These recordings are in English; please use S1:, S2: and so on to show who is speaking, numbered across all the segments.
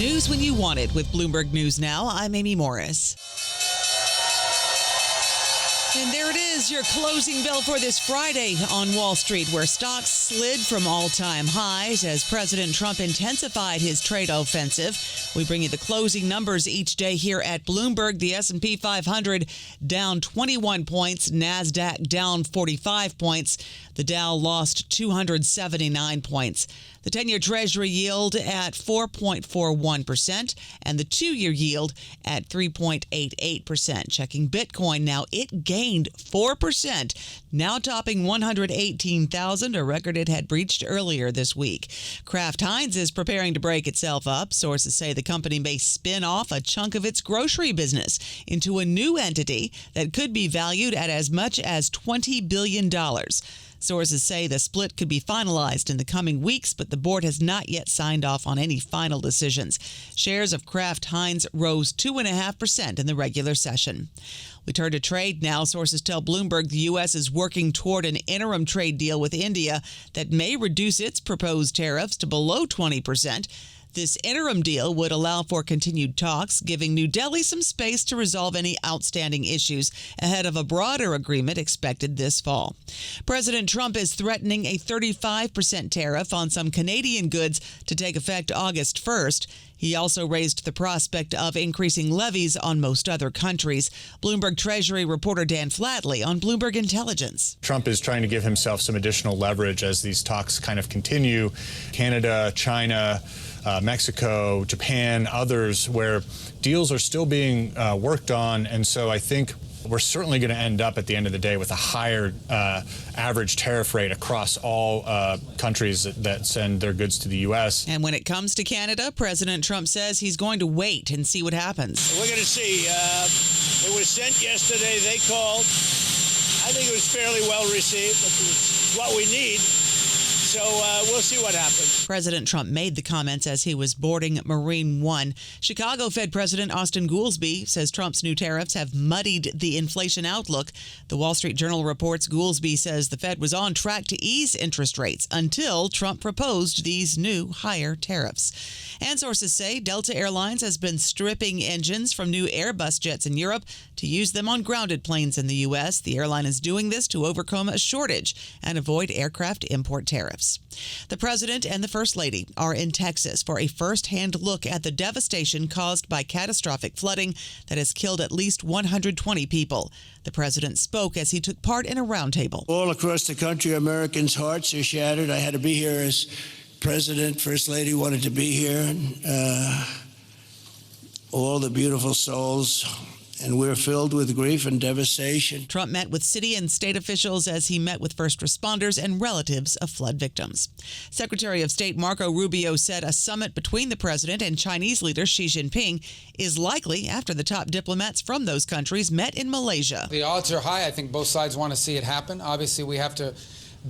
S1: News when you want it with Bloomberg News Now. I'm Amy Morris. And there it is, your closing bell for this Friday on Wall Street, where stocks slid from all-time highs as President Trump intensified his trade offensive. We bring you the closing numbers each day here at Bloomberg. The S&P 500 down 21 points, NASDAQ down 45 points. The Dow lost 279 points. The 10-year Treasury yield at 4.41% and the 2-year yield at 3.88%. Checking Bitcoin now, it gained 4%, now topping 118,000, a record it had breached earlier this week. Kraft Heinz is preparing to break itself up. Sources say the company may spin off a chunk of its grocery business into a new entity that could be valued at as much as $20 billion. Sources say the split could be finalized in the coming weeks, but the board has not yet signed off on any final decisions. Shares of Kraft Heinz rose 2.5% in the regular session. We turn to trade now. Sources tell Bloomberg the U.S. is working toward an interim trade deal with India that may reduce its proposed tariffs to below 20%. This interim deal would allow for continued talks, giving New Delhi some space to resolve any outstanding issues ahead of a broader agreement expected this fall. President Trump is threatening a 35% tariff on some Canadian goods to take effect August 1st. He also raised the prospect of increasing levies on most other countries. Bloomberg Treasury reporter Dan Flatley on Bloomberg Intelligence.
S2: Trump is trying to give himself some additional leverage as these talks kind of continue. Canada, China, Mexico, Japan, others, where deals are still being worked on. And so I think we're certainly going to end up at the end of the day with a higher average tariff rate across all countries that send their goods to the U.S.
S1: And when it comes to Canada, President Trump says he's going to wait and see what happens.
S3: We're going to see. It was sent yesterday. They called. I think it was fairly well received. It's what we need. So we'll see what happens.
S1: President Trump made the comments as he was boarding Marine One. Chicago Fed President Austin Goolsbee says Trump's new tariffs have muddied the inflation outlook. The Wall Street Journal reports Goolsbee says the Fed was on track to ease interest rates until Trump proposed these new higher tariffs. And sources say Delta Airlines has been stripping engines from new Airbus jets in Europe to use them on grounded planes in the U.S. The airline is doing this to overcome a shortage and avoid aircraft import tariffs. The president and the first lady are in Texas for a first-hand look at the devastation caused by catastrophic flooding that has killed at least 120 people. The president spoke as he took part in a roundtable.
S4: All across the country, Americans' hearts are shattered. I had to be here as president. First lady wanted to be here. And, all the beautiful souls. And we're filled with grief and devastation.
S1: Trump met with city and state officials as he met with first responders and relatives of flood victims. Secretary of State Marco Rubio said a summit between the president and Chinese leader Xi Jinping is likely after the top diplomats from those countries met in Malaysia.
S5: The odds are high. I think both sides want to see it happen. Obviously, we have to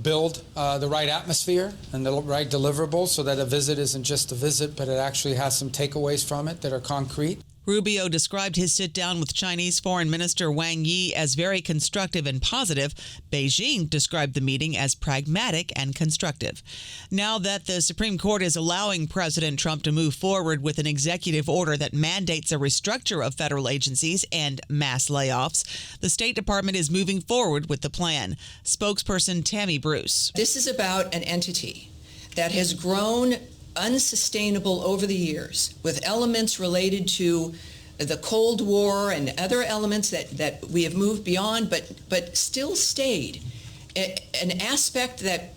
S5: build the right atmosphere and the right deliverables so that a visit isn't just a visit, but it actually has some takeaways from it that are concrete.
S1: Rubio described his sit-down with Chinese Foreign Minister Wang Yi as very constructive and positive. Beijing described the meeting as pragmatic and constructive. Now that the Supreme Court is allowing President Trump to move forward with an executive order that mandates a restructure of federal agencies and mass layoffs, the State Department is moving forward with the plan. Spokesperson Tammy Bruce.
S6: This is about an entity that has grown unsustainable over the years with elements related to the Cold War and other elements that we have moved beyond, but still stayed. An aspect that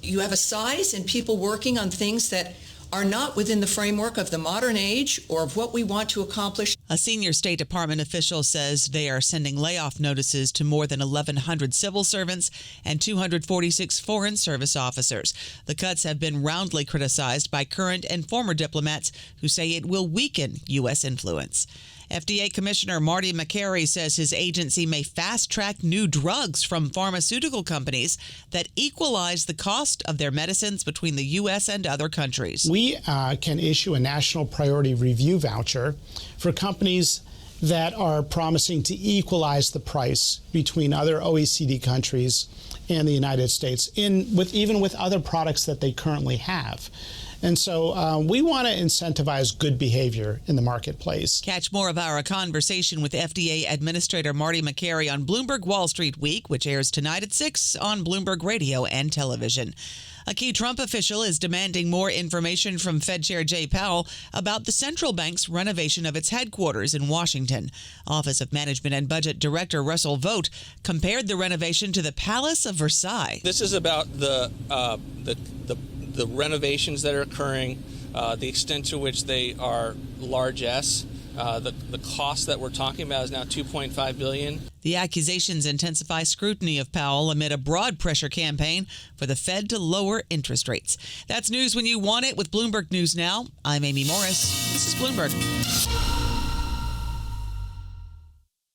S6: you have a size and people working on things that are not within the framework of the modern age or of what we want to accomplish.
S1: A senior State Department official says they are sending layoff notices to more than 1,100 civil servants and 246 foreign service officers. The cuts have been roundly criticized by current and former diplomats who say it will weaken U.S. influence. FDA Commissioner Marty Makary says his agency may fast-track new drugs from pharmaceutical companies that equalize the cost of their medicines between the U.S. and other countries.
S7: We can issue a national priority review voucher for companies that are promising to equalize the price between other OECD countries and the United States, even with other products that they currently have. And so we want to incentivize good behavior in the marketplace.
S1: Catch more of our conversation with FDA Administrator Marty Makary on Bloomberg Wall Street Week, which airs tonight at 6 on Bloomberg Radio and television. A key Trump official is demanding more information from Fed Chair Jay Powell about the central bank's renovation of its headquarters in Washington. Office of Management and Budget Director Russell Vogt compared the renovation to the Palace of Versailles.
S8: This is about the renovations that are occurring, the extent to which they are largesse. The cost that we're talking about is now $2.5 billion.
S1: The accusations intensify scrutiny of Powell amid a broad pressure campaign for the Fed to lower interest rates. That's news when you want it with Bloomberg News Now. I'm Amy Morris. This is Bloomberg.